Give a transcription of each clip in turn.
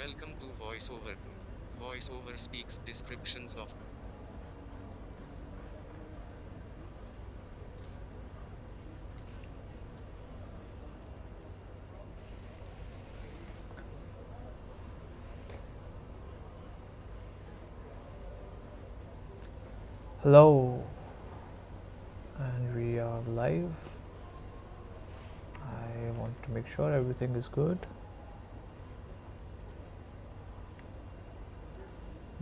Welcome to VoiceOver. VoiceOver speaks descriptions of. Hello, and we are live. I want to make sure everything is good.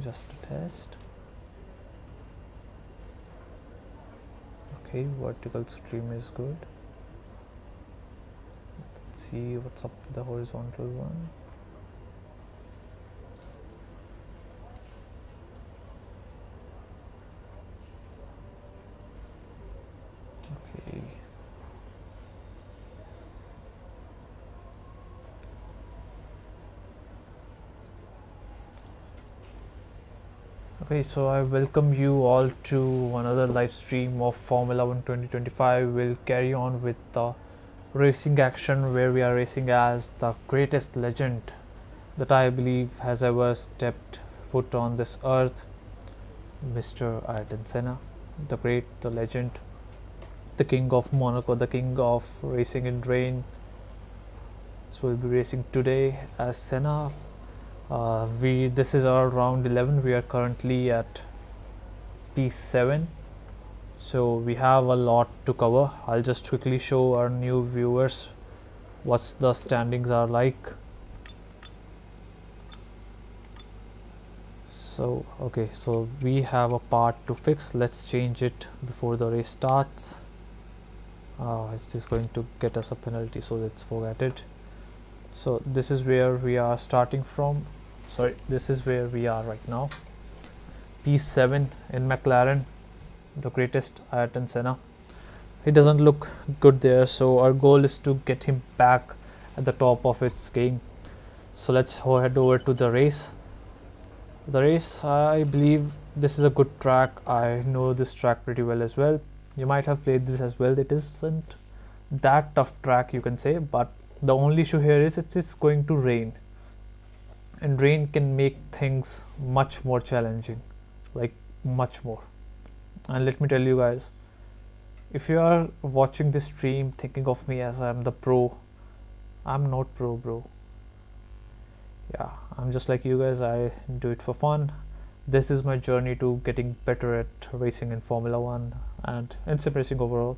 Just a test. Okay, vertical stream is good. Let's see what's up with the horizontal one. Okay. Okay, so I welcome you all to another live stream of Formula 1 2025. We'll carry on with the racing action where we are racing as the greatest legend that I believe has ever stepped foot on this earth, Mr. Ayrton Senna, the great, the legend, the king of Monaco, the king of racing in rain. So we'll be racing today as Senna. This is our round 11. We are currently at P7, so we have a lot to cover. I'll just quickly show our new viewers what the standings are like. So okay, so we have a part to fix. Let's change it before the race starts. Is this going to get us a penalty? So let's forget it. So this is where we are starting from. Sorry, this is where we are right now. P7 in McLaren, the greatest Ayrton Senna. He doesn't look good there, so our goal is to get him back at the top of its game. So let's head over to the race. The race, I believe this is a good track. I know this track pretty well as well. You might have played this as well. It isn't that tough track, you can say, but the only issue here is it's going to rain, and rain can make things much more challenging, like much more. And let me tell you guys, if you are watching this stream thinking of me as I'm the pro, I'm not pro, bro. Yeah, I'm just like you guys. I do it for fun. This is my journey to getting better at racing in Formula 1 and in sim racing overall.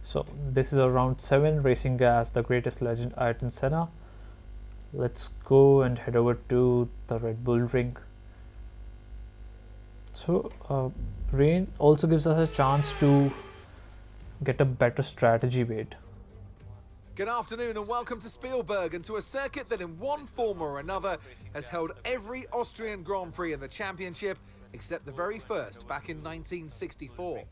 So this is a round 7 racing as the greatest legend Ayrton Senna. Let's go and head over to the Red Bull ring. So rain also gives us a chance to get a better strategy made. Good afternoon and welcome to Spielberg and to a circuit that in one form or another has held every Austrian Grand Prix in the championship except the very first back in 1964.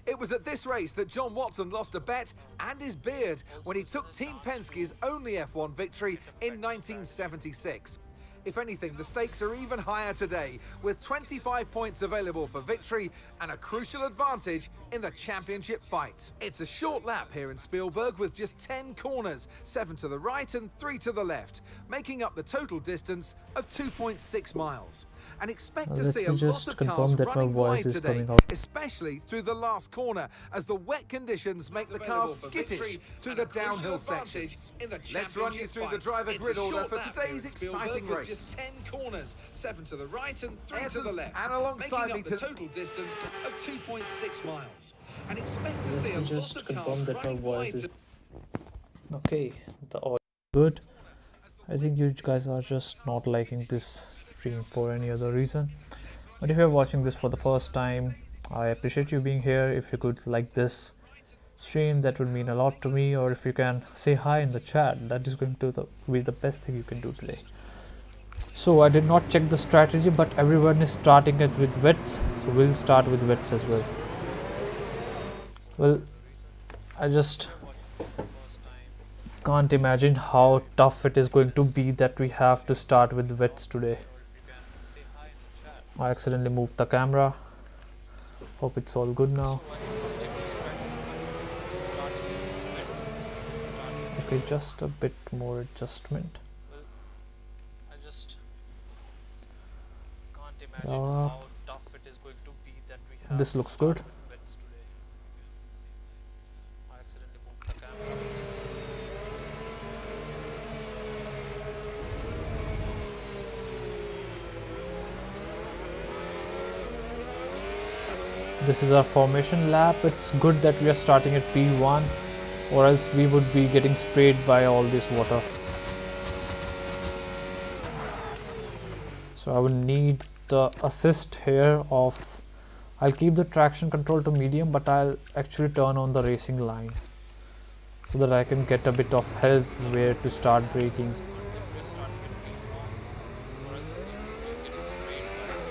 It was at this race that John Watson lost a bet and his beard when he took Team Penske's only F1 victory in 1976. If anything, the stakes are even higher today, with 25 points available for victory and a crucial advantage in the championship fight. It's a short lap here in Spielberg with just 10 corners, 7 to the right and 3 to the left, making up the total distance of 2.6 miles. And expect to see a lot of cars running wide today, especially through the last corner, as the wet conditions make the cars skittish through the downhill sections. Let's run you through the driver grid order for today's exciting race. Just 10 corners, 7 to the right and 3 to the left, and alongside me the total distance of 2.6 miles. And expect to see a lot of cars running wide. Okay, the audio is good. I think you guys are just not liking this stream for any other reason. But if you're watching this for the first time, I appreciate you being here. If you could like this stream, that would mean a lot to me. Or if you can say hi in the chat, that is going to be the best thing you can do today. So I did not check the strategy, but everyone is starting it with wets, so we'll start with wets as well. Well, I just can't imagine how tough it is going to be that we have to start with wets today. I accidentally moved the camera. Hope it's all good now. Okay, just a bit more adjustment. just can't imagine Yeah, how tough it is going to be that we have this to looks start good. with wets today. I accidentally moved the camera. This is our formation lap. It's good that we are starting at P1, or else we would be getting sprayed by all this water. So I would need the assist here of, I'll keep the traction control to medium, but I'll actually turn on the racing line so that I can get a bit of help where to start braking. It's good that we're starting at P1, or else we would be getting sprayed by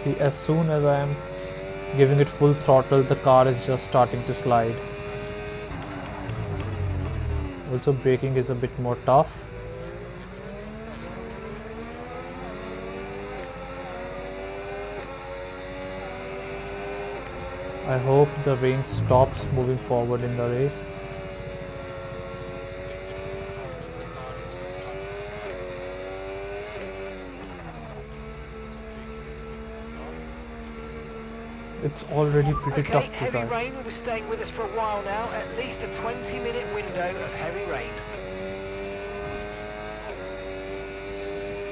See, as soon as I am giving it full throttle, the car is just starting to slide. Also, braking is a bit more tough. I hope the rain stops moving forward in the race. It's already pretty Okay, tough to heavy drive. rain will be staying with us for a while now, at least a 20-minute window of heavy rain.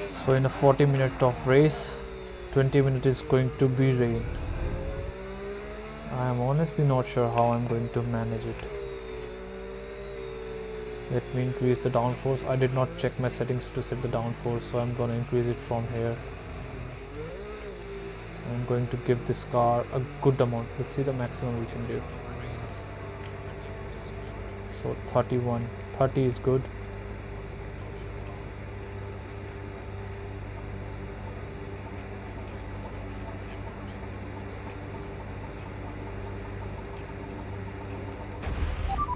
So in a 40 minute of race, 20 minutes is going to be rain. I am honestly not sure how I'm going to manage it. Let me increase the downforce. I did not check my settings to set the downforce, so I'm going to increase it from here. I'm going to give this car a good amount. Let's see the maximum we can do. So 31, 30 is good.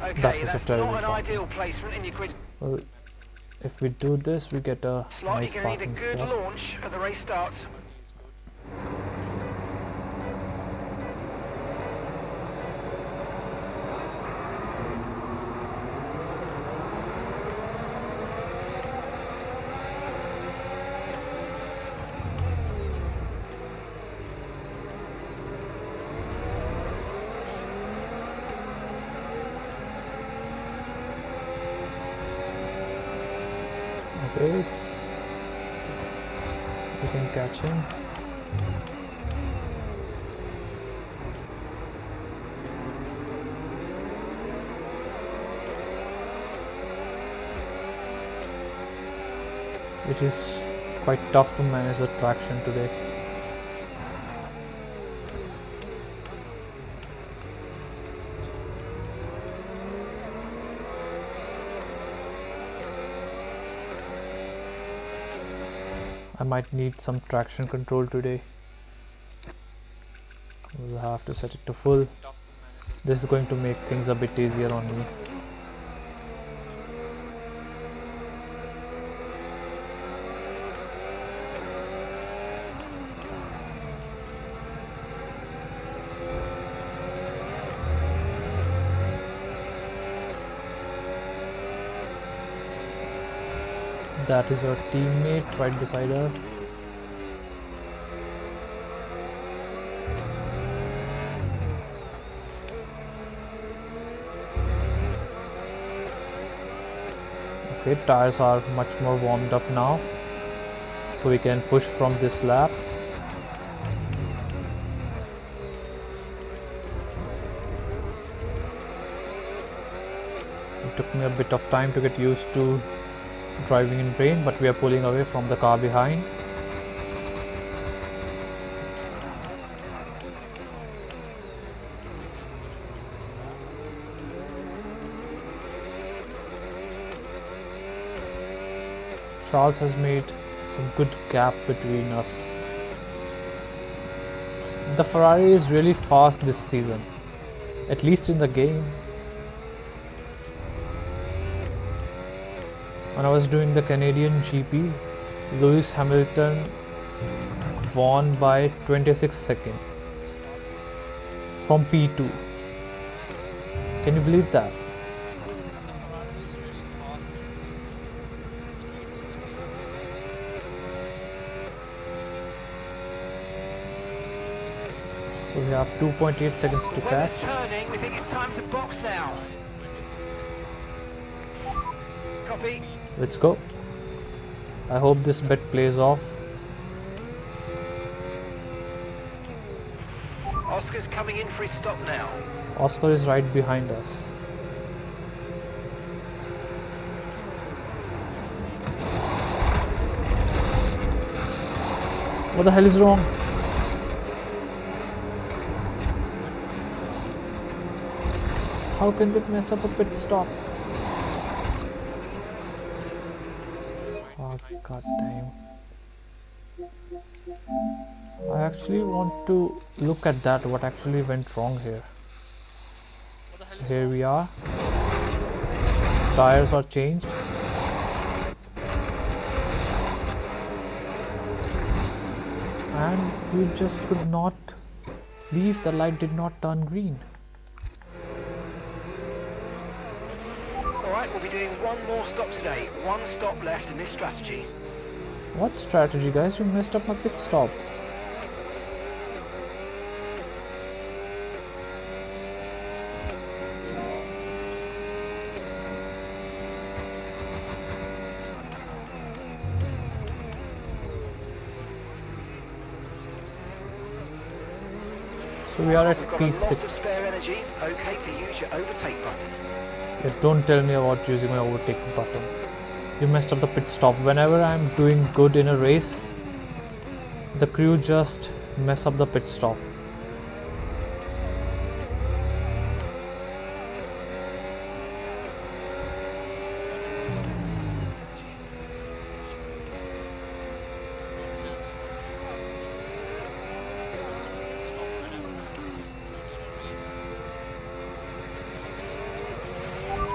Okay, was a that's terrible not an parking. ideal placement in your grid Well, if we do this, we get a slot. nice You're going to need parking a good spot. launch at the race starts. Okay, it's, we can catch him. It is quite tough to manage the traction today. I might need some traction control today. We'll have to set it to full. This is going to make things a bit easier on me. That is our teammate right beside us. Okay, tires are much more warmed up now, so we can push from this lap. It took me a bit of time to get used to driving in rain, but we are pulling away from the car behind. Charles has made some good gap between us. The Ferrari is really fast this season, at least in the game. When I was doing the Canadian GP, Lewis Hamilton won by 26 seconds from P2. Can you believe that? So we have 2.8 seconds to Weather's catch. turning. We think it's time to box now. Copy. Let's go. I hope this bet plays off. Oscar's coming in for his stop now. Oscar is right behind us. What the hell is wrong? How can they mess up a pit stop? Oh, god damn. I actually want to look at that, what actually went wrong here. So here we are. Tires are changed. And we just could not leave, the light did not turn green. Alright, we'll be doing one more stop today. One stop left in this strategy. What strategy, guys? You messed up my pit stop. So we are at We've got a lot of P6. spare energy. Okay to use your overtake button. Yeah, don't tell me about using my overtake button. You messed up the pit stop. Whenever I'm doing good in a race, the crew just mess up the pit stop.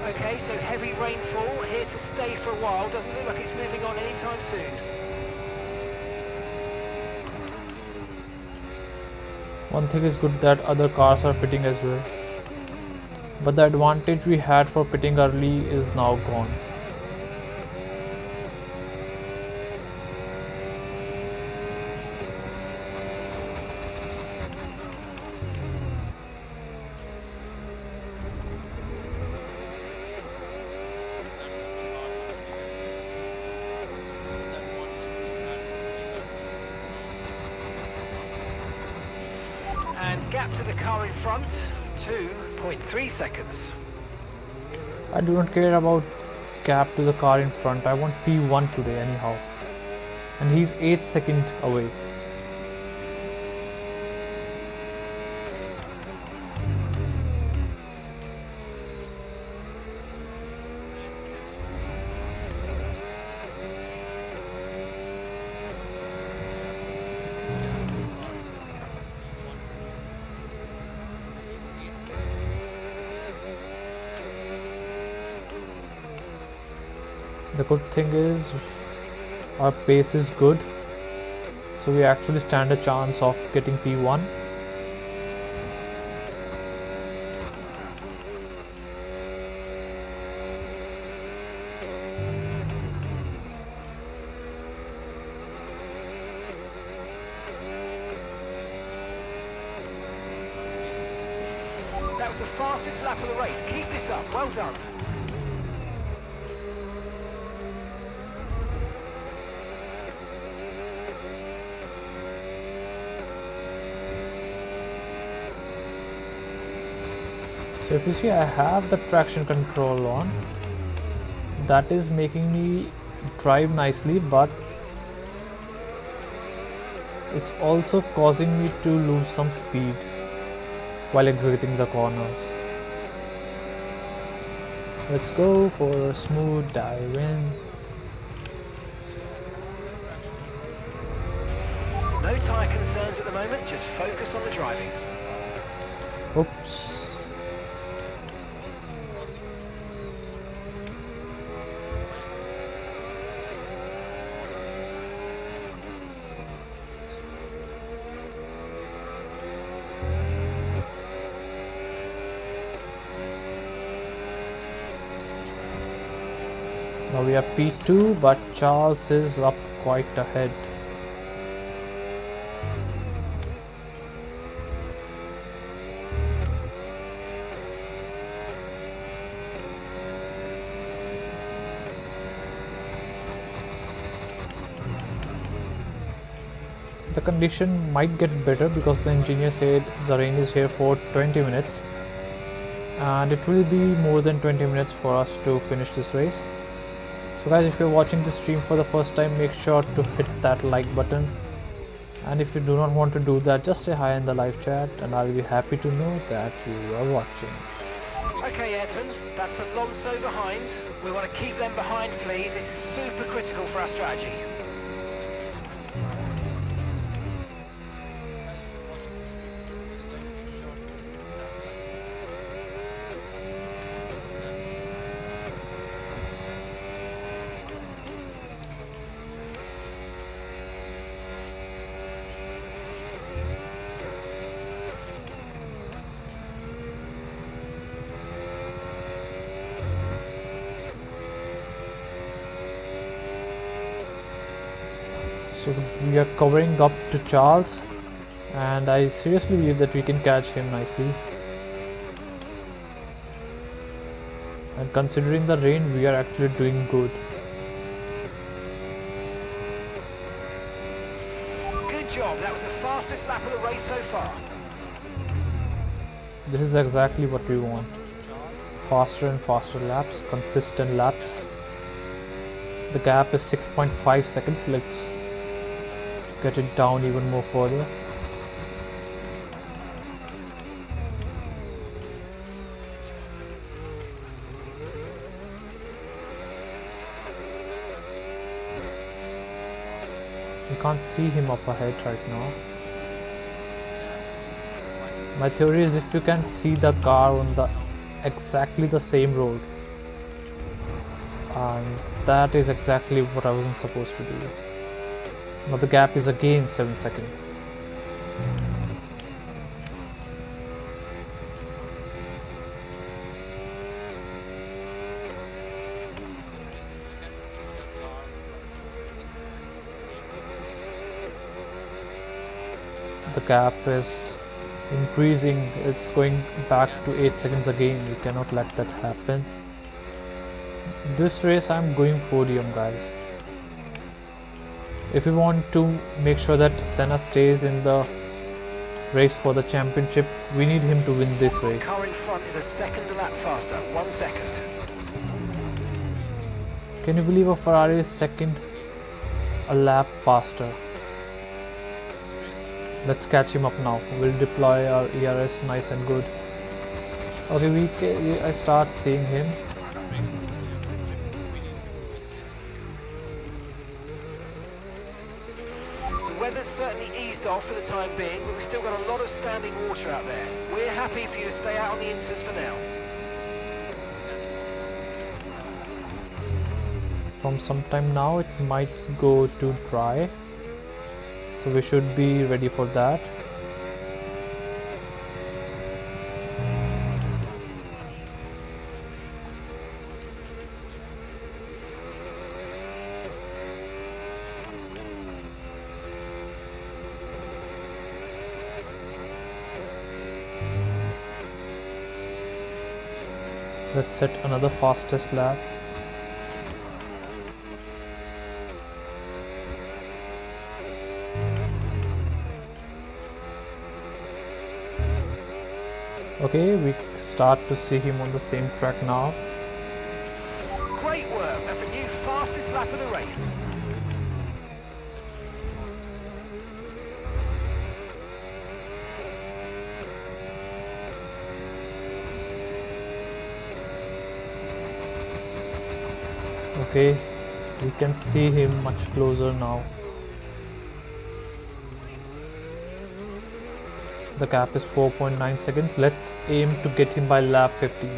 Okay, so heavy rainfall here to stay for a while. Doesn't look like it's moving on anytime soon. One thing is good that other cars are pitting as well. But the advantage we had for pitting early is now gone. And gap to the car in front, 2.3 seconds. I do not care about gap to the car in front. I want P1 today anyhow. And he's 8 seconds away. The good thing is our pace is good, so we actually stand a chance of getting P1. That was the fastest lap of the race. Keep this up. Well done. So if you see, I have the traction control on. That is making me drive nicely, but it's also causing me to lose some speed while exiting the corners. Let's go for a smooth dive in. No tyre concerns at the moment. Just focus on the driving. Oops. Now we are P2, but Charles is up quite ahead. the condition might get better because the engineer said the rain is here for 20 minutes and it will be more than 20 minutes for us to finish this race. So guys, if you're watching this stream for the first time, make sure to hit that like button, and if you do not want to do that, just say hi in the live chat and I'll be happy to know that you are watching. Okay, Ayrton, that's Alonso behind. We want to keep them behind, please. This is super critical for our strategy. So we are covering up to Charles, and I seriously believe that we can catch him nicely. And considering the rain, we are actually doing good. Good job, that was the fastest lap of the race so far. This is exactly what we want. Faster and faster laps, consistent laps. The gap is 6.5 seconds. Let's get it down even more further. We can't see him up ahead right now. My theory is if you can see the car on the exactly the same road, that is exactly what I wasn't supposed to do. Now the gap is again 7 seconds. The gap is increasing, it's going back to 8 seconds again. We cannot let that happen. This race I'm going podium, guys. If we want to make sure that Senna stays in the race for the championship, we need him to win this race. Car in front is a second a lap faster, 1 second. Can you believe a Ferrari is second a lap faster? Let's catch him up now. We'll deploy our ERS nice and good. Okay, I start seeing him. The weather's certainly eased off for the time being, but we've still got a lot of standing water out there. We're happy for you to stay out on the inters for now. From some time now it might go to dry, so we should be ready for that. Let's set another fastest lap. Okay, we start to see him on the same track now. Great work, that's a new fastest lap of the race. Okay, we can see him much closer now. The gap is 4.9 seconds. Let's aim to get him by lap 15.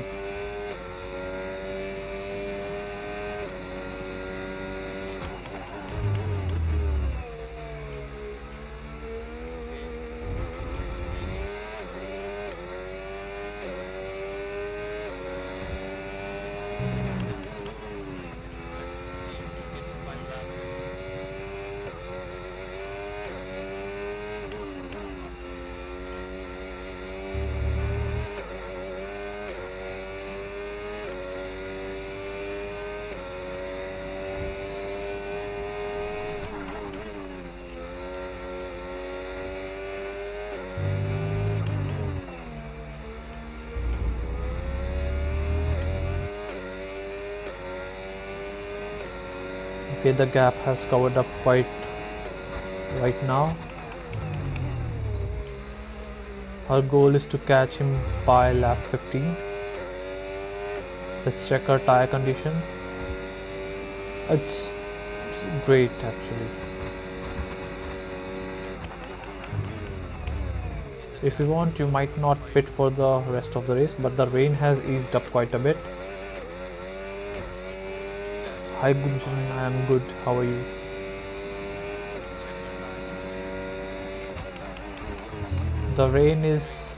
Okay, the gap has covered up quite right now. Our goal is to catch him by lap 15. Let's check our tire condition. It's great actually. If you want, you might not pit for the rest of the race, but the rain has eased up quite a bit. Hi Gunjan, I am good. How are you? The rain is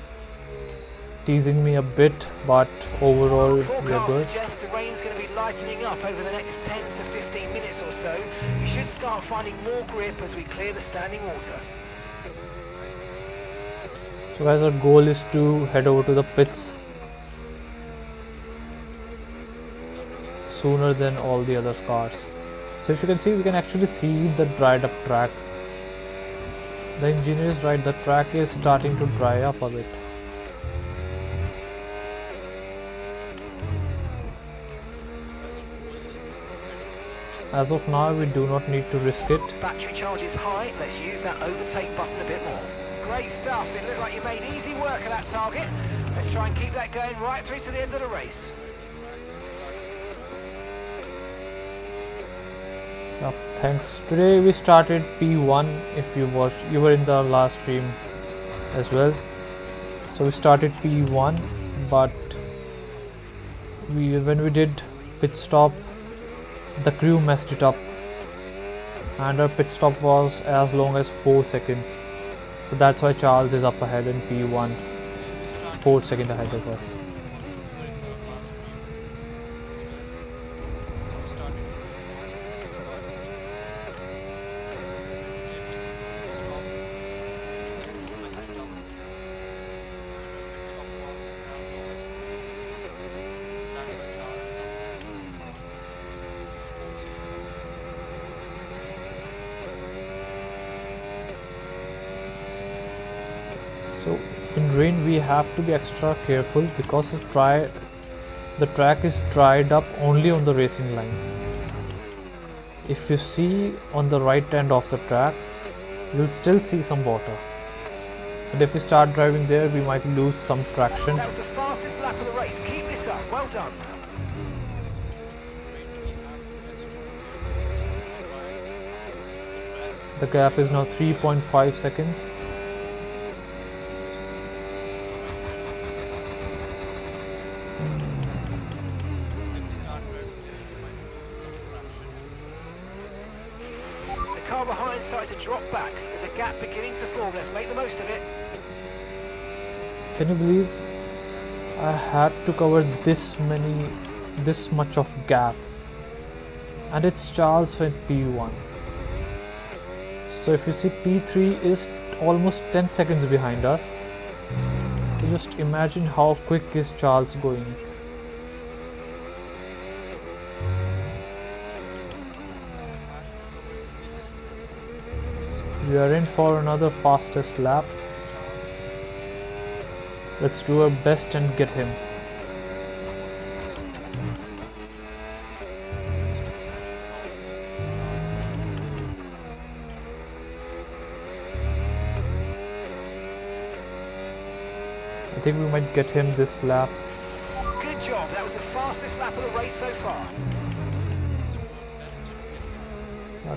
teasing me a bit, but overall we are Forecast good. suggests the rain's going to be lightening up over the next 10 to 15 minutes or so. We should start finding more grip as we clear the standing water. So guys, our goal is to head over to the pits sooner than all the other cars. So if you can see, we can actually see the dried up track. The engineer is right, the track is starting to dry up a bit. As of now, we do not need to risk it. Battery charge is high. Let's use that overtake button a bit more. Great stuff. It looked like you made easy work of that target. Let's try and keep that going right through to the end of the race. Yeah, thanks. Today we started P1. If you were in the last stream as well. So we started P1, but when we did pit stop, the crew messed it up, and our pit stop was as long as 4 seconds. So that's why Charles is up ahead in P1, 4 seconds ahead of us. So in rain we have to be extra careful because the track is dried up only on the racing line. If you see on the right end of the track, you'll still see some water. And if we start driving there, we might lose some traction. That was the fastest lap of the race. Keep this up. Well done. The gap is now 3.5 seconds. The car behind started to drop back. There's a gap beginning to form. Let's make the most of it. Can you believe I had to cover this much of gap, and it's Charles in P1. So if you see, P3 is almost 10 seconds behind us. So just imagine how quick is Charles going. We are in for another fastest lap. Let's do our best and get him. I think we might get him this lap. Good job. That was the fastest lap of the race so far.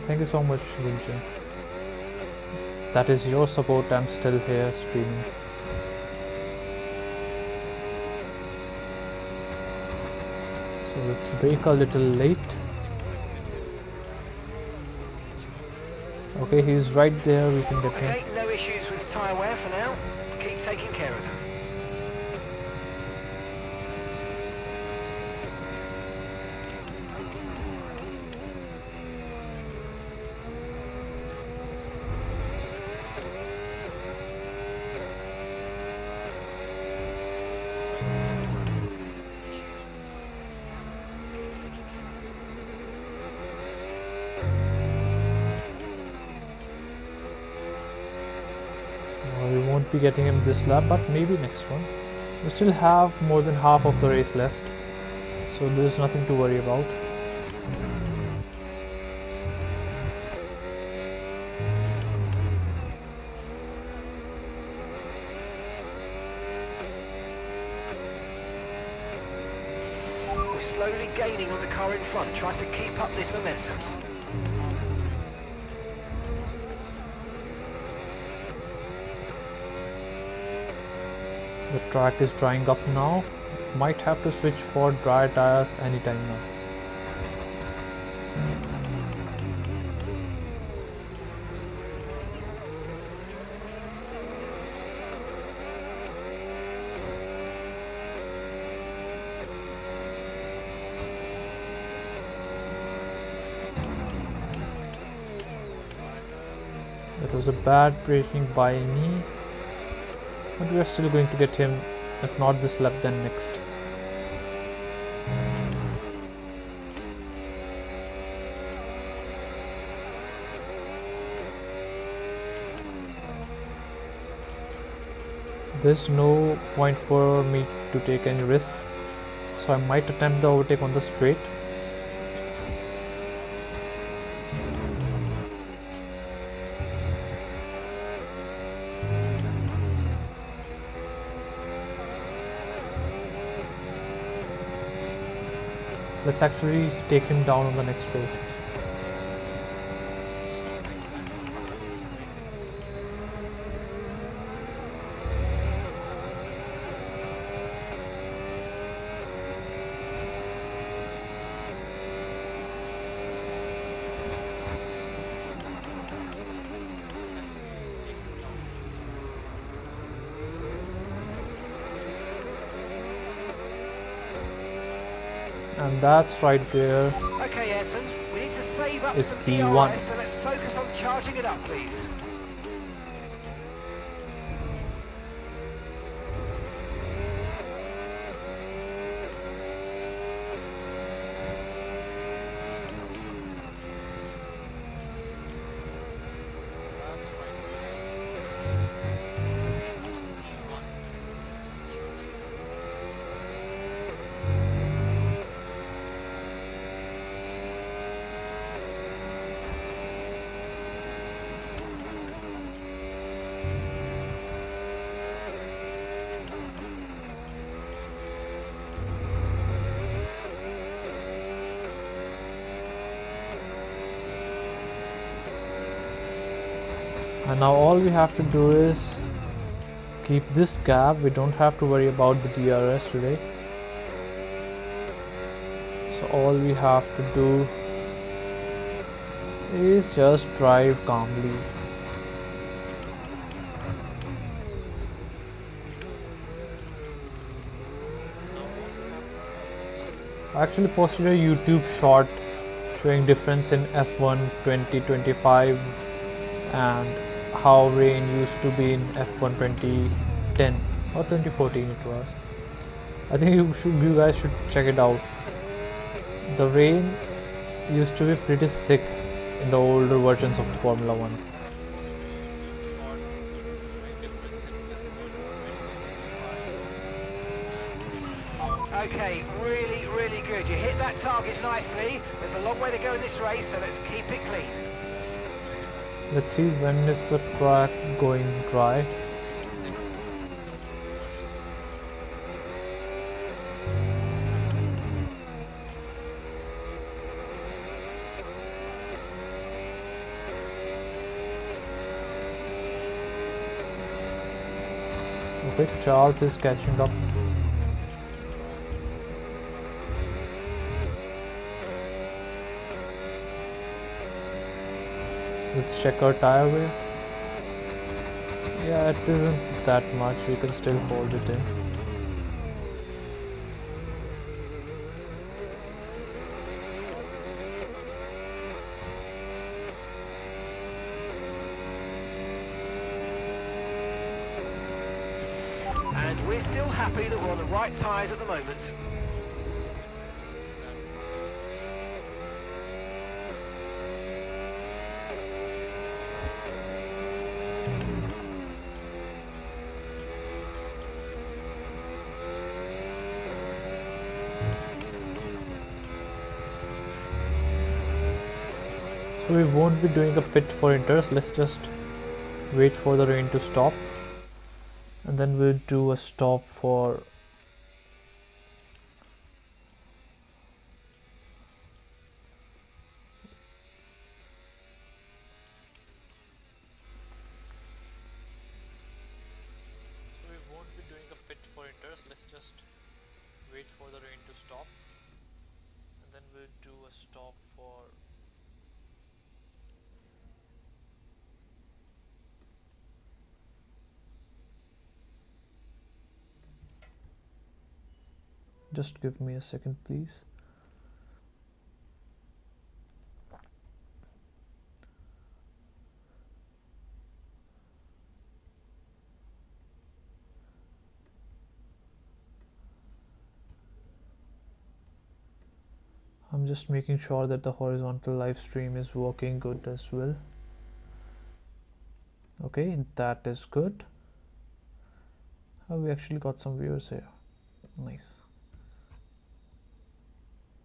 Thank you so much, Vincent. That is your support. I'm still here streaming. So let's brake a little late. Okay, he's right there. We can get him. Okay, no issues with tyre wear for now. Keep taking care of them. We won't be getting him this lap, but maybe next one. We still have more than half of the race left, so there's nothing to worry about. slowly gaining on the car in front. Try to keep up this momentum. The track is drying up now. Might have to switch for dry tires anytime now. That was a bad braking by me, but we are still going to get him, if not this lap then next. There's no point for me to take any risks, so I might attempt the overtake on the straight. Let's actually take him down on the next straight. And that's right there. Okay, Ayrton, we need to save up Is some P1. DRS, so let's focus on charging it up, please. And now all we have to do is keep this gap. We don't have to worry about the DRS today. So all we have to do is just drive calmly. I actually posted a YouTube short showing difference in F1 2025 and how rain used to be in F1 2010 or 2014 it was. I think you guys should check it out. The rain used to be pretty sick in the older versions of Formula 1. Okay, really good. You hit that target nicely. There's a long way to go in this race, so let's keep it clean. Let's see when is the track going dry. Okay, Charles is catching up. Let's check our tire wear. Yeah, it isn't that much. We can still hold it in. And we're still happy that we're on the right tyres at the moment. So we won't be doing a pit for inters. Let's just wait for the rain to stop, and then we'll do a stop for let's just wait for the rain to stop, and then we'll do a stop for Just give me a second, please. I'm just making sure that the horizontal live stream is working good as well. Okay, that is good. Oh, we actually got some viewers here. Nice.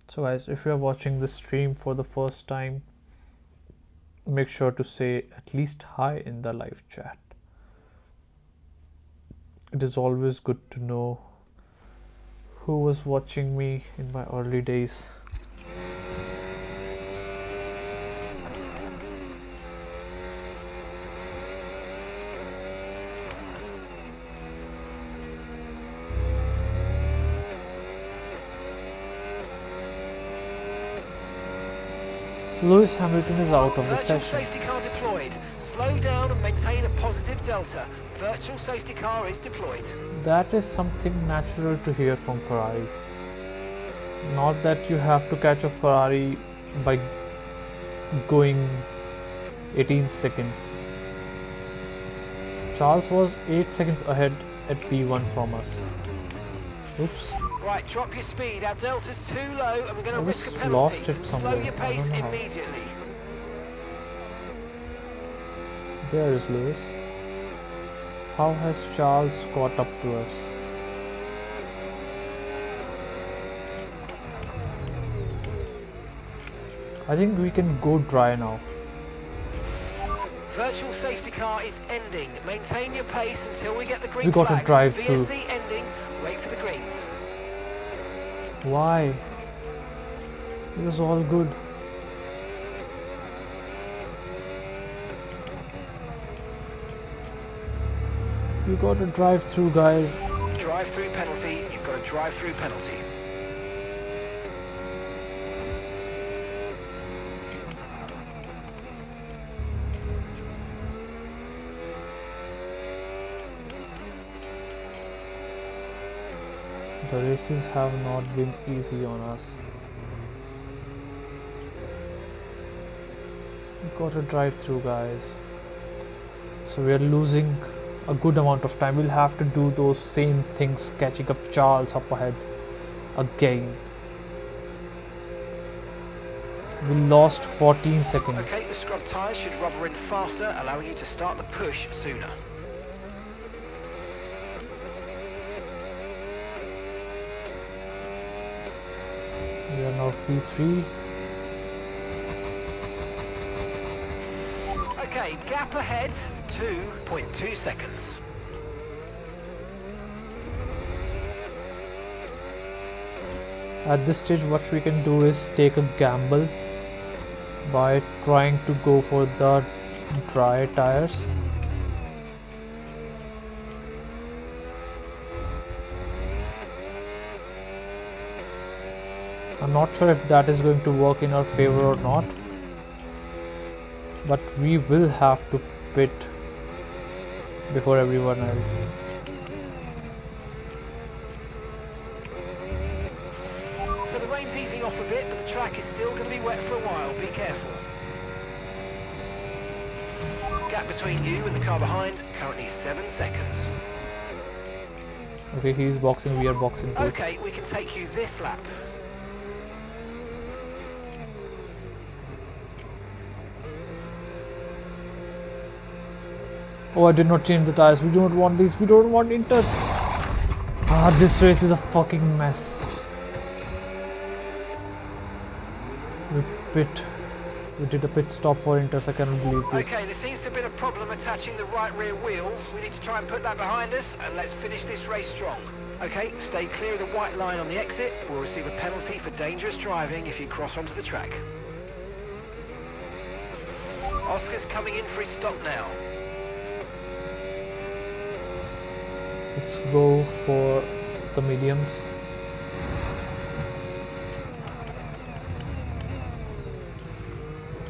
So guys, if you are watching this stream for the first time, make sure to say at least hi in the live chat. It is always good to know who was watching me in my early days. Lewis Hamilton is out of the Virtual session. safety car deployed. Slow down and maintain a positive delta. Virtual safety car is deployed. That is something natural to hear from Ferrari. Not that you have to catch a Ferrari by going 18 seconds. Charles was 8 seconds ahead at P1 from us. Oops. Right, drop your speed. Our delta's too low and we're going to I risk a just penalty. lost it somewhere. Slow your I pace don't know how. immediately. There is Lewis. How has Charles caught up to us? I think we can go dry now. Virtual safety car is ending. Maintain your pace until we get the green We got to flags. drive through. VSC ending. Wait for the greens. Why? It was all good. You got to drive through, guys. Drive through penalty. You've got a drive through penalty. The races have not been easy on us. We gotta drive through, guys. So we are losing a good amount of time. We'll have to do those same things, catching up Charles up ahead again. We lost 14 seconds. Okay, the scrub tyres should rubber in faster, allowing you to start the push sooner. We are now P3. Okay, gap ahead, 2.2 seconds. At this stage, what we can do is take a gamble by trying to go for the dry tires. I'm not sure if that is going to work in our favor or not, but we will have to pit before everyone else. So the rain's easing off a bit, but the track is still going to be wet for a while. Be careful. Gap between you and the car behind, currently 7 seconds. Okay, he's boxing, we are boxing too. Okay, we can take you this lap. Oh, I did not change the tires. We don't want these. We don't want inters. Ah, this race is a fucking mess. We did a pit stop for inters. I cannot believe this. Okay, there seems to have been a problem attaching the right rear wheel. We need to try and put that behind us, and let's finish this race strong. Okay, stay clear of the white line on the exit. We'll receive a penalty for dangerous driving if you cross onto the track. Oscar's coming in for his stop now. Let's go for the mediums.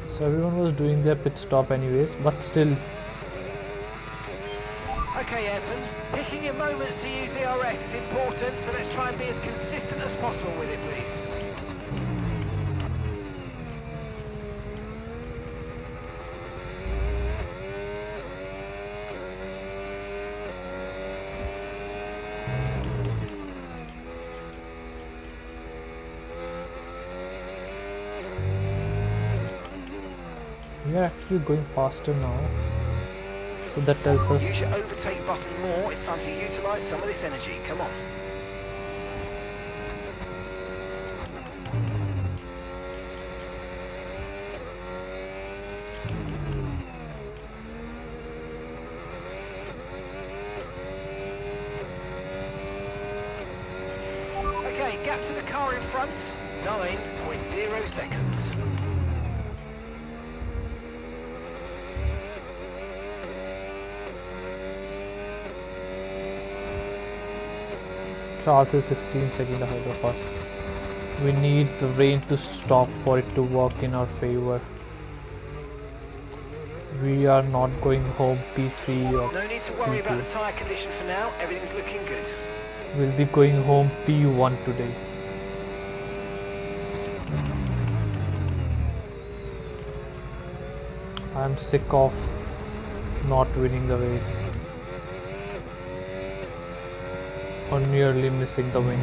So everyone was doing their pit stop anyways, but still. Okay, Ayrton, picking your moments to use ERS is important, so let's try and be as consistent as possible with it, please. We are actually going faster now, so that tells us Use your overtake button more. It's time to utilise some of this energy. Come on. Okay, gap to the car in front, 9.0 seconds. Charles is 16 seconds ahead of us. We need the rain to stop for it to work in our favor. We are not going home P3 or No need to worry about P2. the tyre condition for now. Everything's looking good. We'll be going home P1 today. I'm sick of not winning the race or nearly missing the win.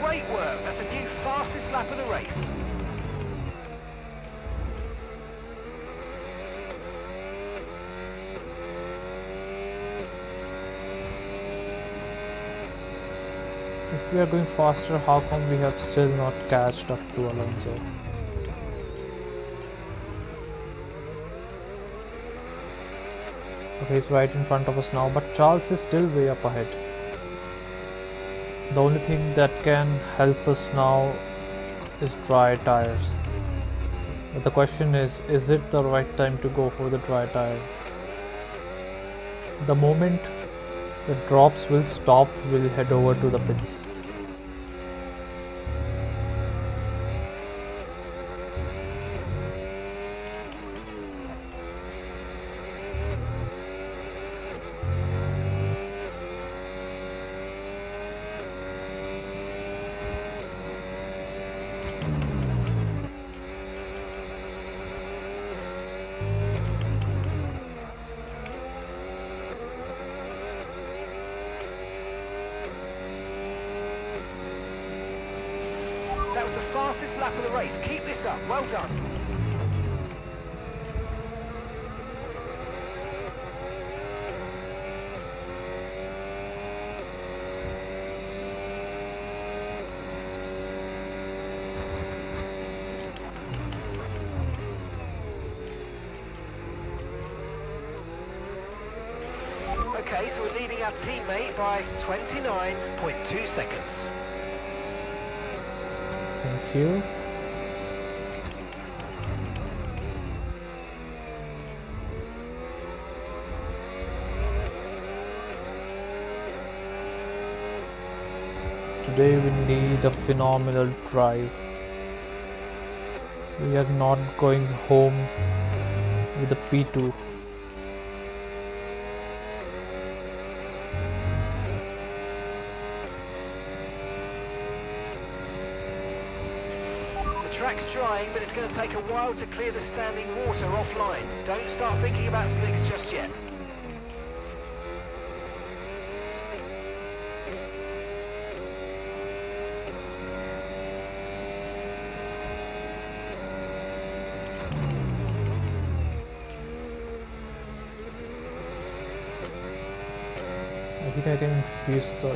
Great work. That's a new fastest lap of the race. If we are going faster, how come we have still not catched up to Alonso? Okay, he's right in front of us now, but Charles is still way up ahead. The only thing that can help us now is dry tires. But the question is it the right time to go for the dry tire? The moment the drops will stop, we'll head over to the pits. That was the fastest lap of the race. Keep this up. Well done. Okay, so we're leading our teammate by 29.2 seconds. Thank you. Today we need a phenomenal drive. We are not going home with a P2. The track's drying, but it's going to take a while to clear the standing water offline. Don't start thinking about slicks just yet. think I can use the... Oh.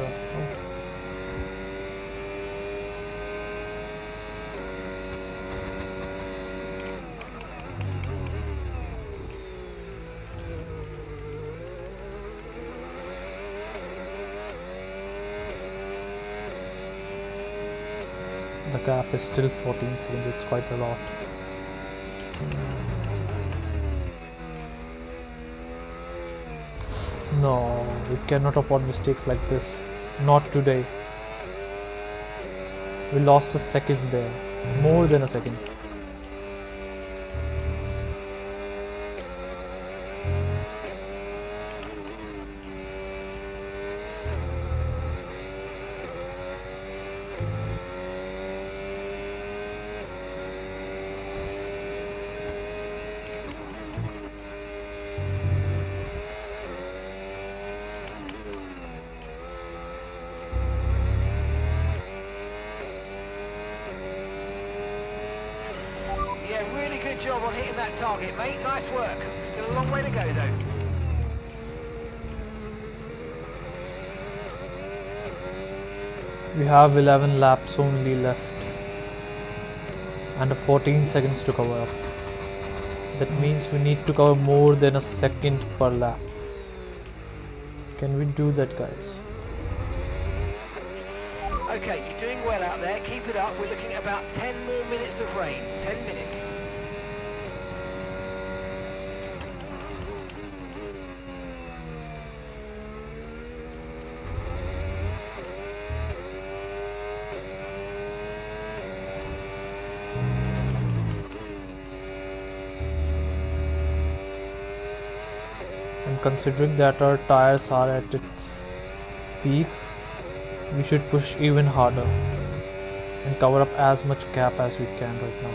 The gap is still 14 seconds, it's quite a lot. No, we cannot afford mistakes like this. Not today. We lost a second there. More than a second. Yeah, really good job on hitting that target, mate. Nice work. Still a long way to go, though. We have 11 laps only left. And 14 seconds to cover up. That means we need to cover more than a second per lap. Can we do that, guys? Okay, you're doing well out there. Keep it up. We're looking at about 10 more minutes of rain. 10 minutes. And considering that our tires are at its peak, we should push even harder and cover up as much gap as we can right now.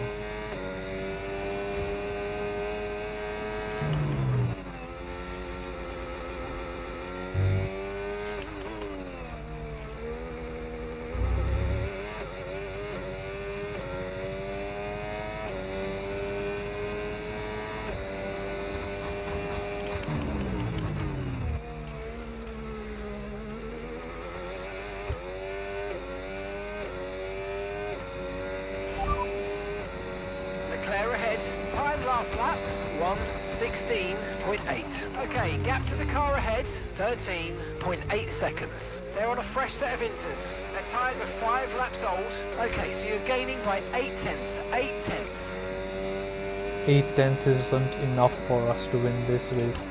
Leclerc ahead. Time last lap, 1:16.8. Okay, gap to the car ahead, 13.8 seconds. They're on a fresh set of inters. Their tyres are 5 laps old. Okay, so you're gaining by 8 tenths. 8 tenths. 8 tenths isn't enough for us to win this race.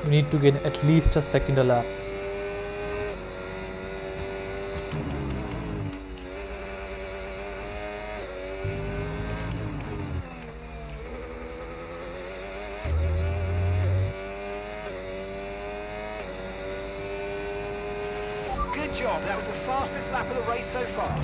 We need to gain at least a second a lap. Good job, that was the fastest lap of the race so far.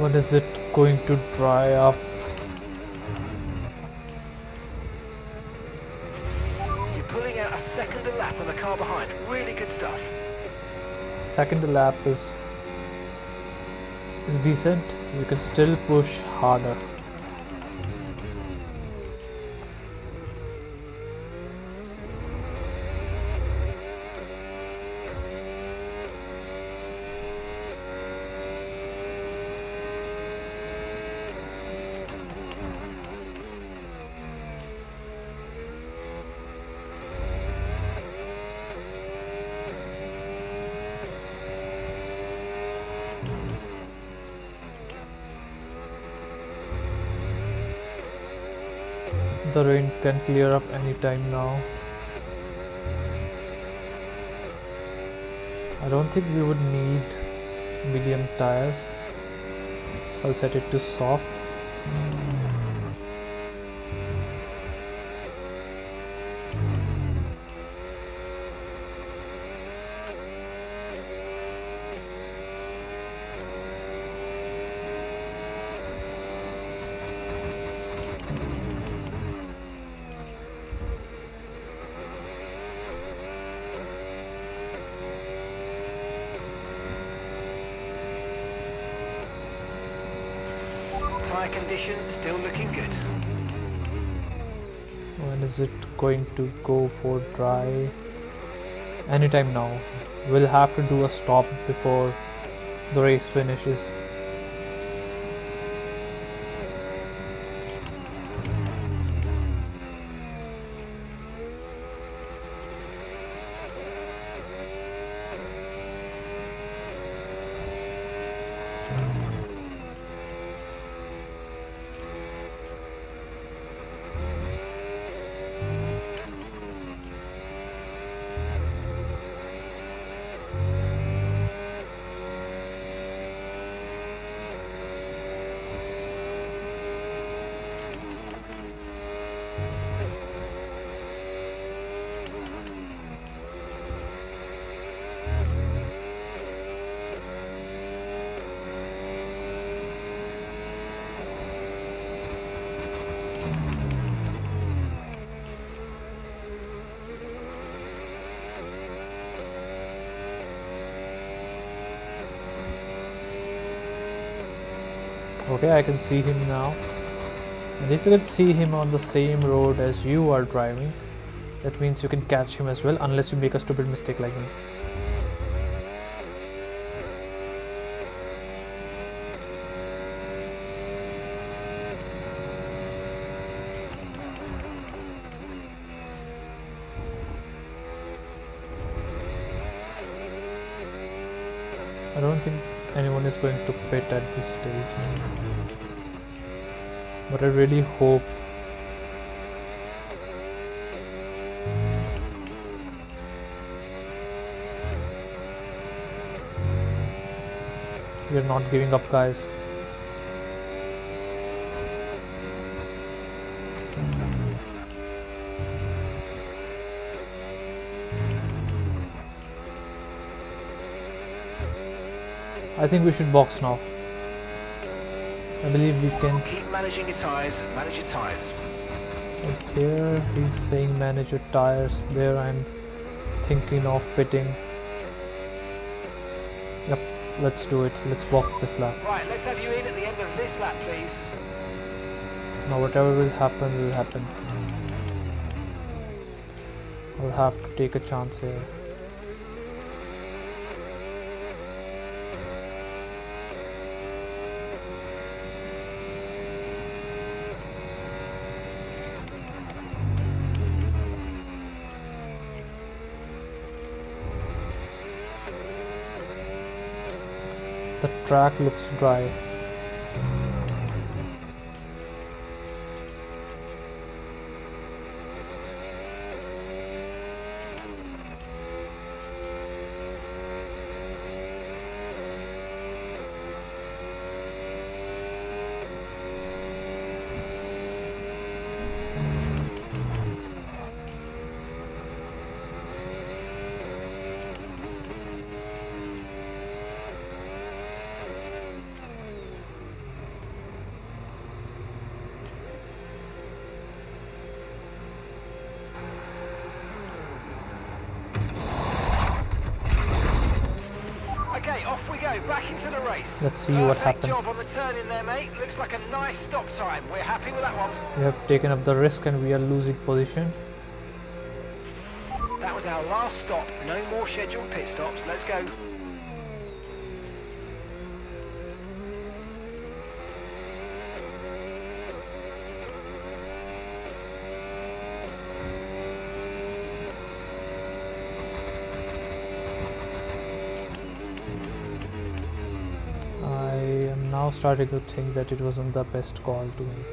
When is it going to dry up? car behind. Really good stuff. Second lap is decent. You can still push harder. The rain can clear up anytime now. I don't think we would need medium tires. I'll set it to soft. Tyre condition still looking good. When is it going to go for dry? Anytime now. We'll have to do a stop before the race finishes. Okay, I can see him now. And if you can see him on the same road as you are driving, that means you can catch him as well, unless you make a stupid mistake like me. I don't think anyone is going to pit at this stage, but I really hope we are not giving up, guys. I think we should box now. I believe we can. Keep managing your tyres, manage your tyres. Here he's saying manage your tires. There I'm thinking of pitting. Yep, let's do it. Let's box this lap. Right, let's have you in at the end of this lap, please. Now whatever will happen will happen. I'll have to take a chance here. The track looks dry. race. Let's see what Perfect happens. job on the turn in there, mate. Looks like a nice stop time. We're happy with that one. We have taken up the risk and we are losing position. That was our last stop. No more scheduled pit stops. Let's go. I am now starting to think that it wasn't the best call to make.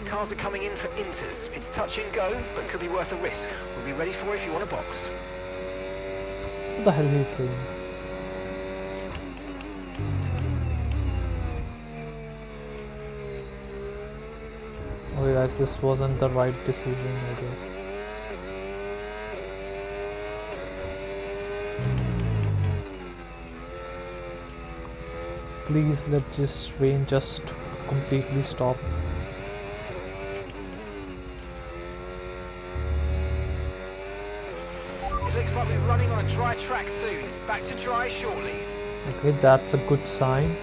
Cars are coming in for inters. It's touch and go, but could be worth a risk. We'll be ready for it if you want a box. What the hell is he saying? Okay guys, this wasn't the right decision, I guess. Please let this rain just completely stop. It looks like we're running on a dry track soon. Back to dry shortly. Okay, that's a good sign.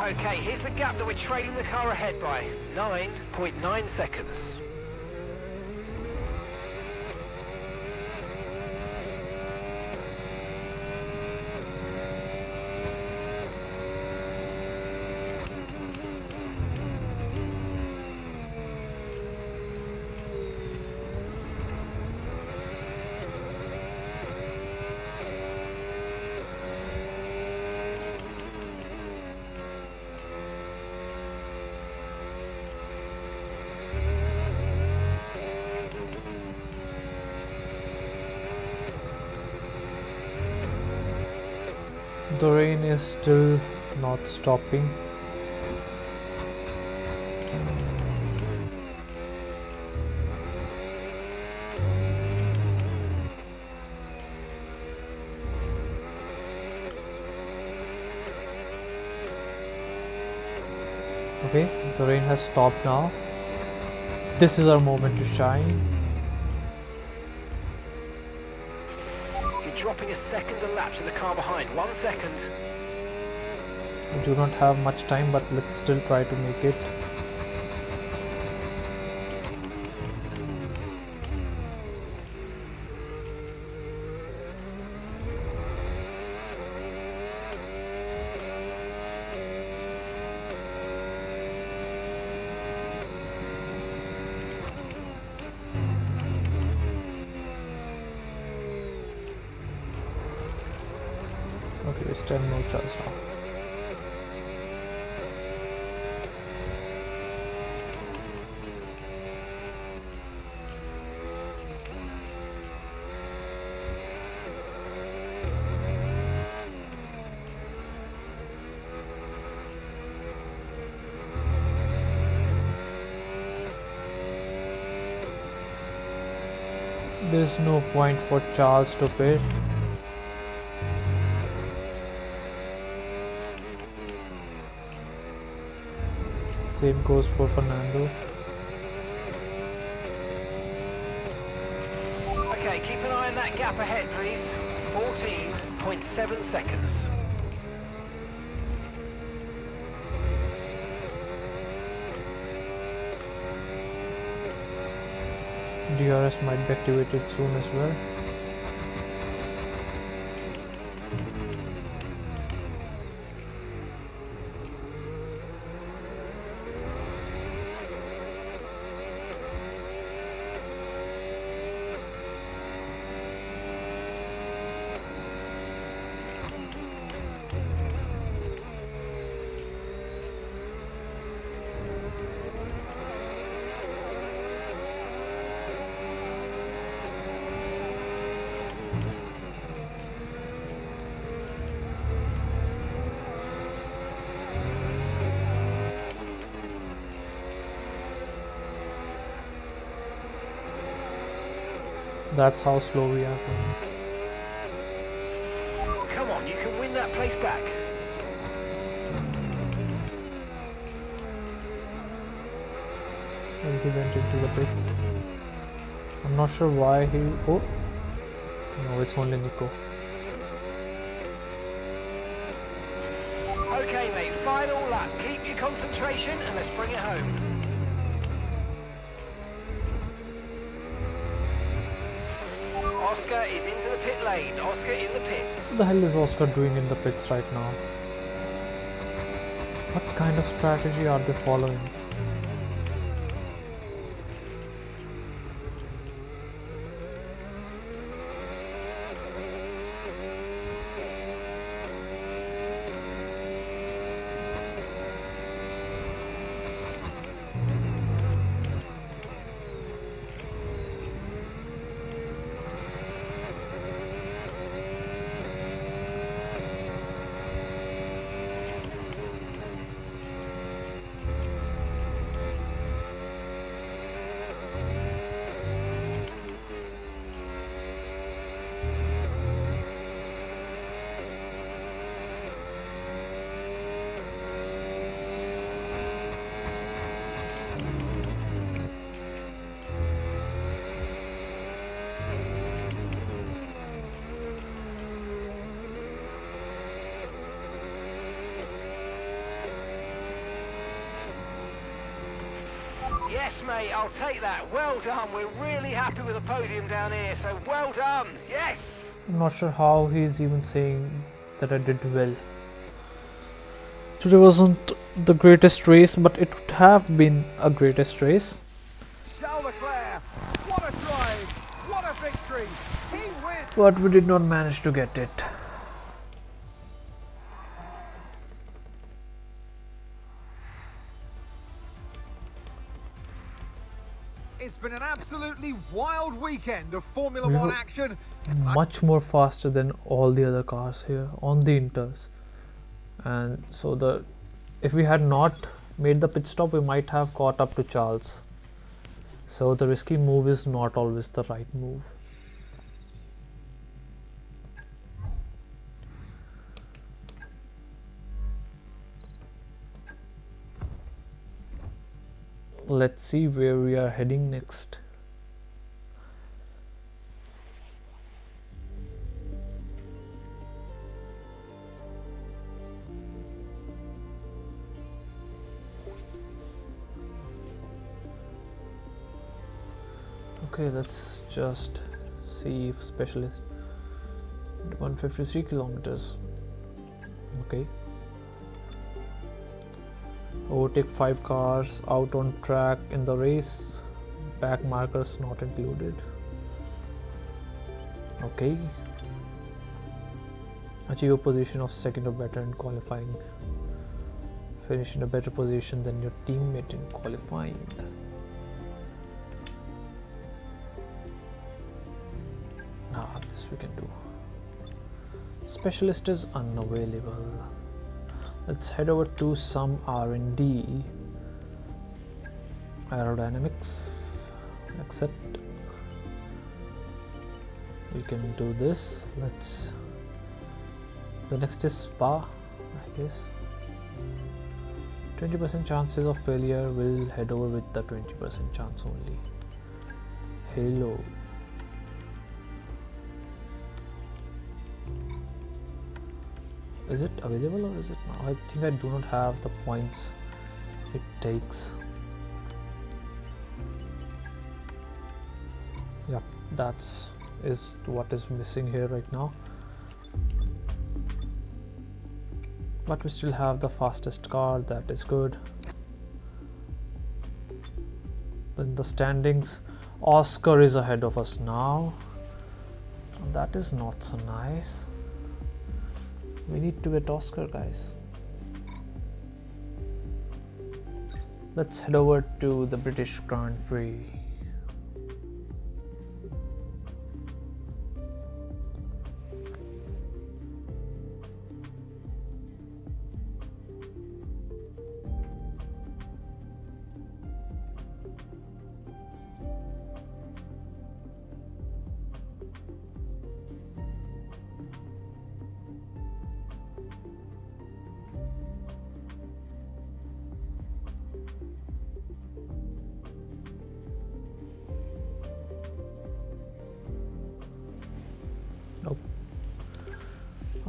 Okay, here's the gap that we're trailing the car ahead by. 9.9 seconds. The rain is still not stopping. Okay, the rain has stopped now. This is our moment to shine. You're dropping a second a lap to the car behind. 1 second. We do not have much time, but let's still try to make it. Okay, it's 10 more tries now. There's no point for Charles to pit. Same goes for Fernando. Okay, keep an eye on that gap ahead, please. 14.7 seconds. DRS might be activated soon as well. That's how slow we are going. Come on, you can win that place back. And he went into the pits. I'm not sure why he... Oh! No, it's only Nico. Okay, mate, final lap. Keep your concentration and let's bring it home. Oscar is into the pit lane. Oscar in the pits. What the hell is Oscar doing in the pits right now? What kind of strategy are they following? Yes, mate, I'll take that. Well done. We're really happy with the podium down here, so well done. Yes! I'm not sure how he's even saying that I did well. Today wasn't the greatest race, but it would have been a greatest race. Charles Leclerc, what a drive, what a victory. He wins. But we did not manage to get it. It's been an absolutely wild weekend of Formula We One were action. much more faster than all the other cars here on the inters, and so if we had not made the pit stop, we might have caught up to Charles. So the risky move is not always the right move. Let's see where we are heading next. Okay, let's just see if specialist 153 kilometers. Okay, overtake 5 cars out on track in the race, back markers not included. Okay, achieve a position of second or better in qualifying, finish in a better position than your teammate in qualifying. This we can do. Specialist is unavailable. Let's head over to some R&D. Aerodynamics, accept. We can do this. Let's. The next is spa, I guess. 20% chances of failure. Will head over with the 20% chance only. Halo. Is it available or is it not? I think I do not have the points it takes. Yeah, that's what is missing here right now. But we still have the fastest car, that is good. Then the standings, Oscar is ahead of us now. That is not so nice. We need to get Oscar, guys. Let's head over to the British Grand Prix.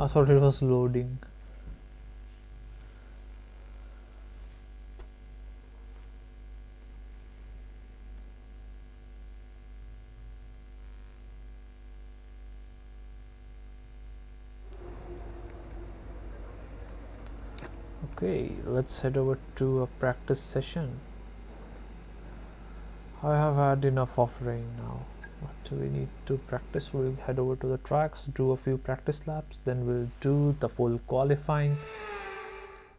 I thought it was loading. Okay, let's head over to a practice session. I have had enough of rain now. What do we need to practice? We'll head over to the tracks, do a few practice laps, then we'll do the full qualifying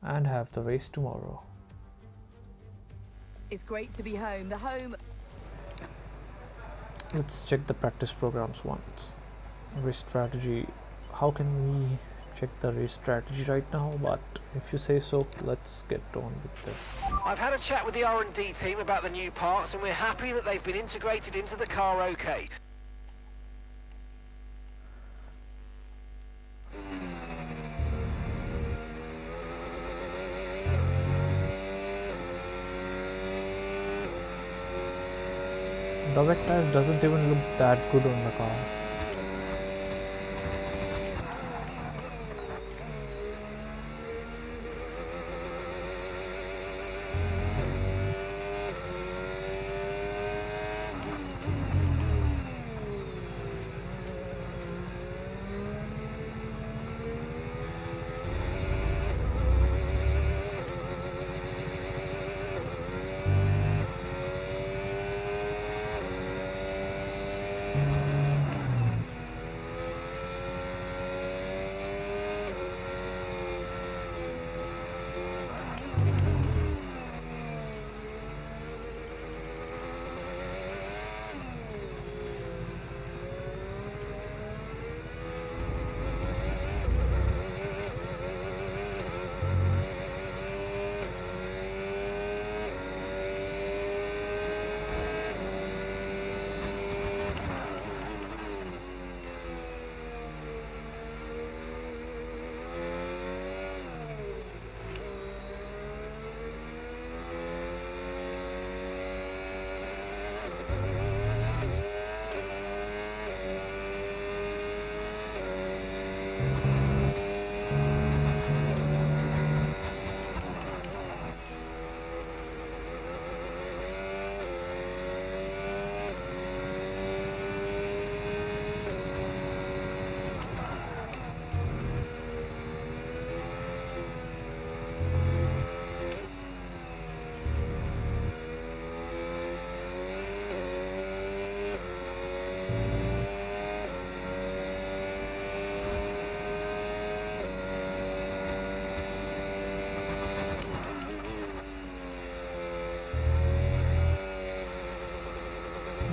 and have the race tomorrow. It's great to be home. The home. Let's check the practice programs once. Race strategy. How can we check the race strategy right now? But if you say so, let's get on with this. I've had a chat with the R&D team about the new parts, and we're happy that they've been integrated into the car okay. The wet tires doesn't even look that good on the car.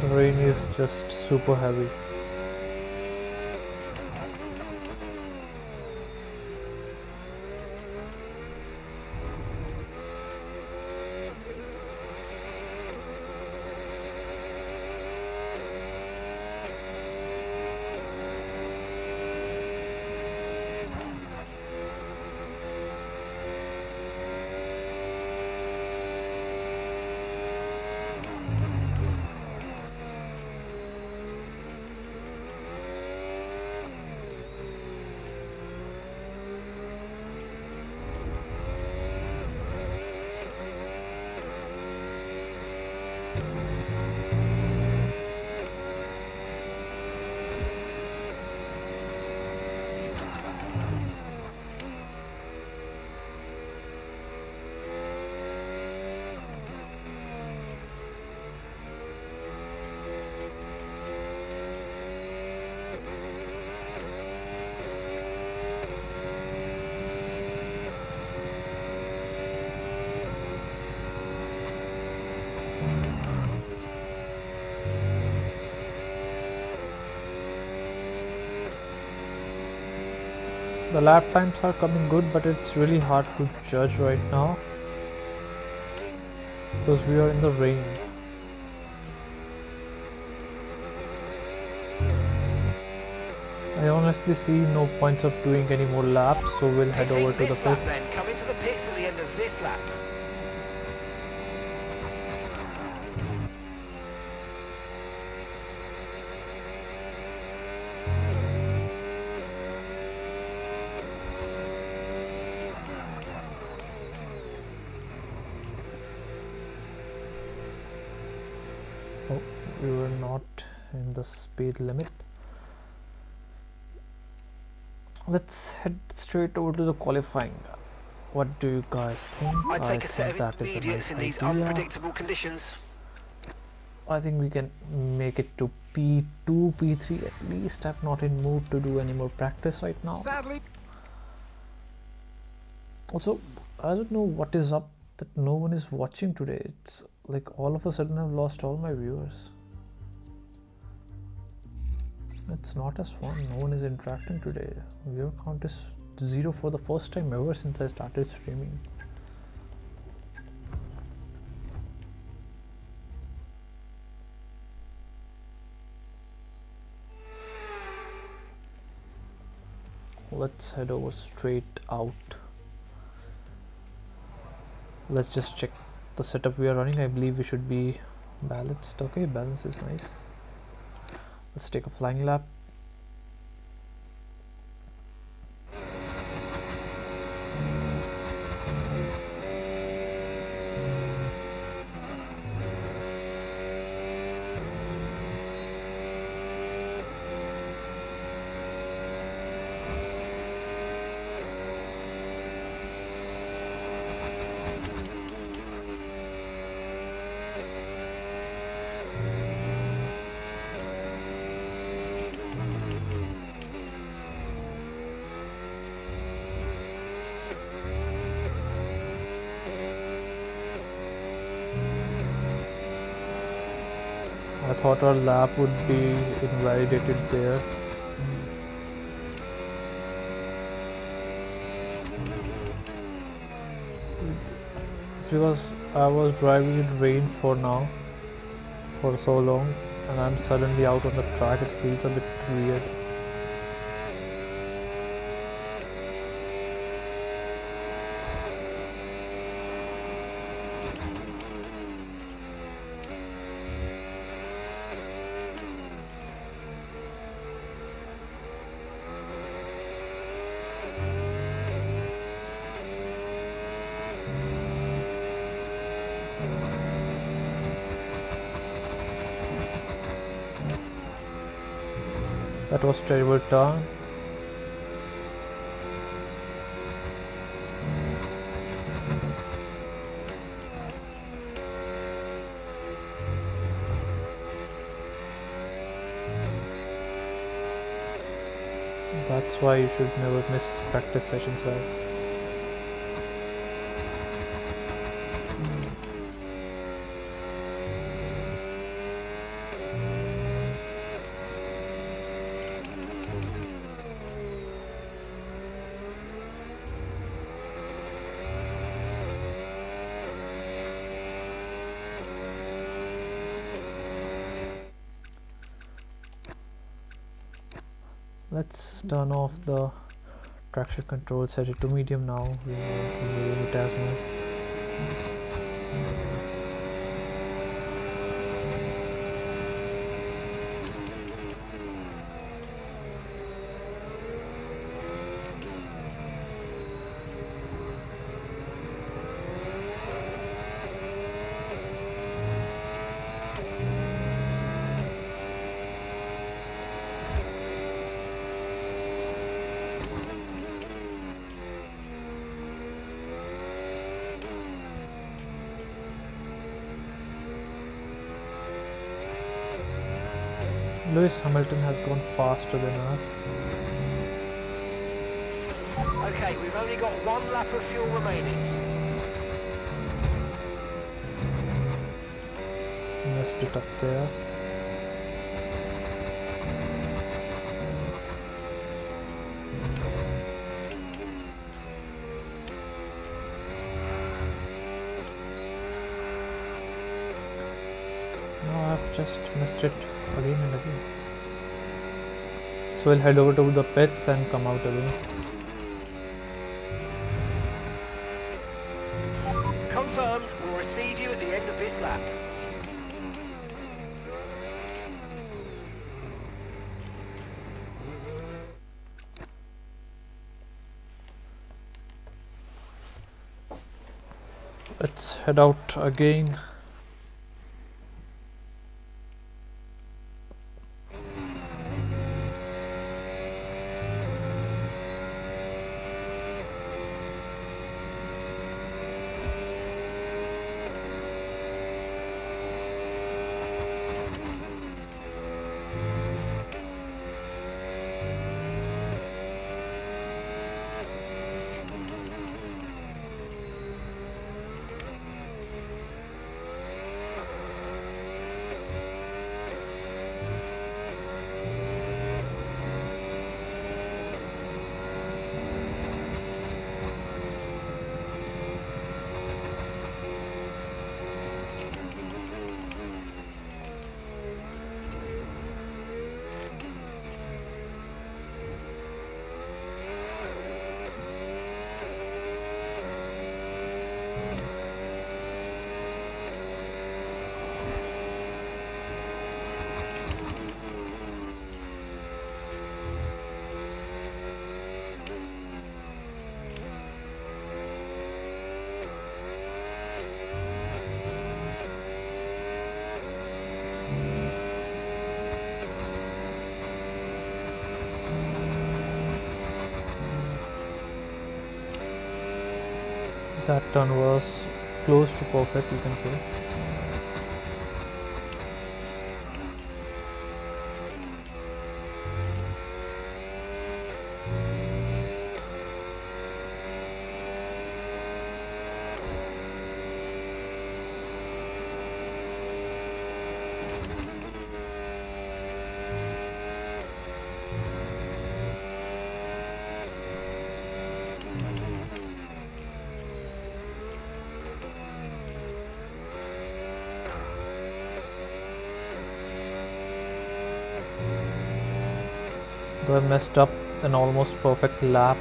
The rain is just super heavy. The lap times are coming good, but it's really hard to judge right now because we are in the rain. I honestly see no points of doing any more laps, so we'll head over to the This lap pits. then, come into the pits at the end of this lap. we were not in the speed limit. Let's head straight over to the qualifying. What do you guys think? I'd I take a set think of that is a intermediates nice in these idea. unpredictable conditions. I think we can make it to P2, P3 at least. I'm not in mood to do any more practice right now. Sadly, Also, I don't know what is up that no one is watching today. It's like all of a sudden I've lost all my viewers. It's not as fun. No one is interacting today. Viewer count is 0 for the first time ever since I started streaming. Let's head over straight out. Let's just check the setup we are running. I believe we should be balanced. Okay, balance is nice. Let's take a flying lap. I thought our lap would be invalidated there. It's because I was driving in rain for now, for so long, and I'm suddenly out on the track. It feels a bit weird. That was terrible turn. That's why you should never miss practice sessions, guys. Let's turn off the traction control, set it to medium now. We won't move it as much. Lewis Hamilton has gone faster than us. Okay, we've only got one lap of fuel remaining. Messed it up there. No, I've just missed it again and again. So we'll head over to the pits and come out again. Confirmed, we'll receive you at the end of this lap. Let's head out again. That turn was close to perfect, you can say. Though I messed up an almost perfect lap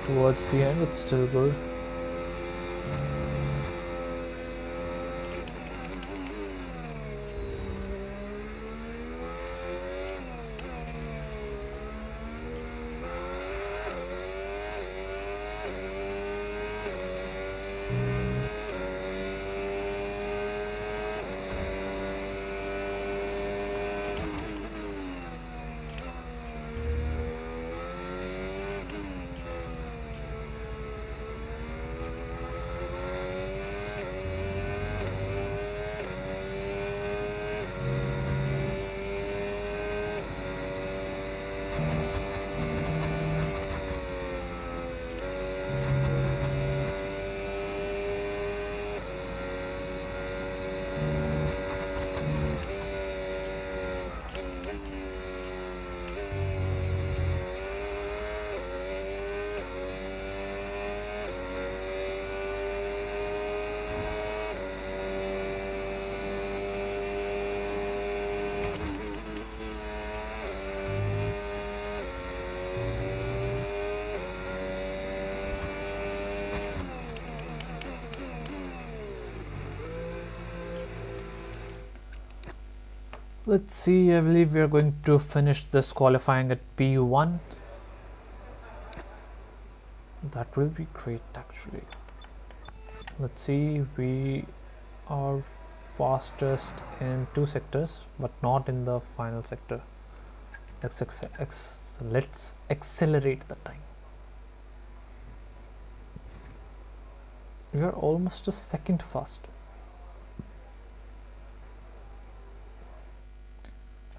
towards the end, it's still good. Let's see, I believe we are going to finish this qualifying at P1. That will be great actually. Let's see, we are fastest in 2 sectors but not in the final sector. Let's accelerate the time. We are almost a second faster.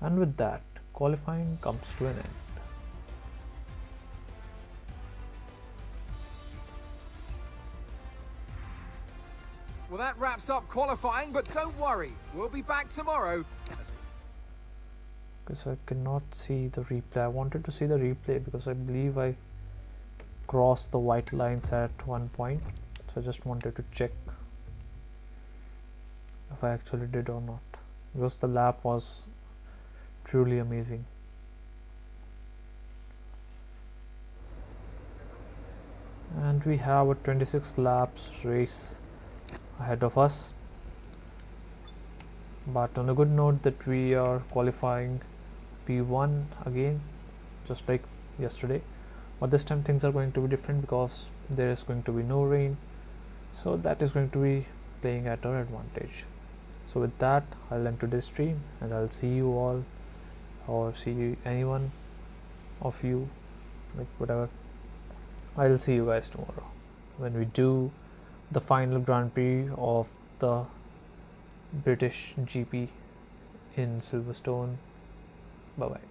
And with that, qualifying comes to an end. Well, that wraps up qualifying, but don't worry, we'll be back tomorrow. Because I cannot see the replay. I wanted to see the replay because I believe I crossed the white lines at one point. So I just wanted to check if I actually did or not. Because the lap was truly amazing. And we have a 26 laps race ahead of us. But on a good note that we are qualifying P1 again, just like yesterday. But this time things are going to be different because there is going to be no rain. So that is going to be playing at our advantage. So with that, I'll end today's stream and I'll see you all, or see anyone of you, like whatever. I'll see you guys tomorrow when we do the final Grand Prix of the British GP in Silverstone. Bye bye.